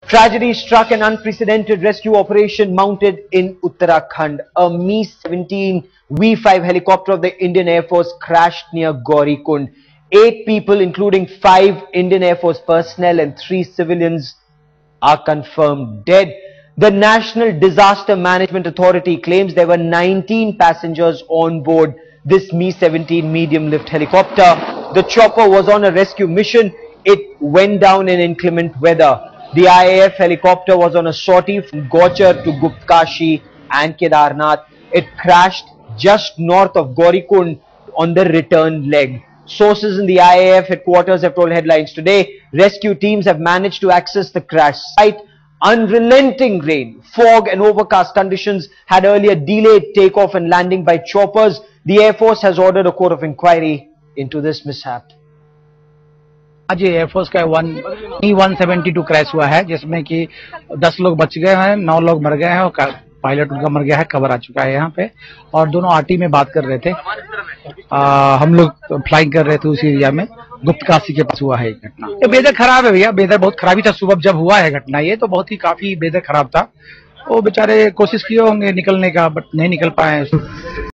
Tragedy struck an unprecedented rescue operation mounted in Uttarakhand. A Mi-17 V5 helicopter of the Indian Air Force crashed near Gaurikund. 8 people, including 5 Indian Air Force personnel and 3 civilians, are confirmed dead. The National Disaster Management Authority claims there were 19 passengers on board this Mi-17 medium-lift helicopter. The chopper was on a rescue mission. It went down in inclement weather. The IAF helicopter was on a sortie from Gochar to Guptkashi and Kedarnath. It crashed just north of Gaurikund on the return leg. Sources in the IAF headquarters have told Headlines Today rescue teams have managed to access the crash site. Unrelenting rain, fog and overcast conditions had earlier delayed takeoff and landing by choppers. The Air Force has ordered a court of inquiry into this mishap. आज ये air force का 172 crash हुआ है, जिसमें कि 10 लोग बच गए हैं, 9 लोग मर गए हैं और पायलट उनका मर गया है, कवर आ चुका है यहाँ पे। और दोनों आरटी में बात कर रहे थे। हम लोग फ्लाइंग कर रहे थे उसी एरिया में, गुप्तकाशी के पास हुआ है ये घटना। ये वेदर खराब है भैया, वेदर बहुत खराबी था सुबह जब हुआ है घटना, ये तो बहुत ही काफी वेदर खराब था। वो बेचारे कोशिश किए होंगे निकलने का, बट नहीं निकल पाए।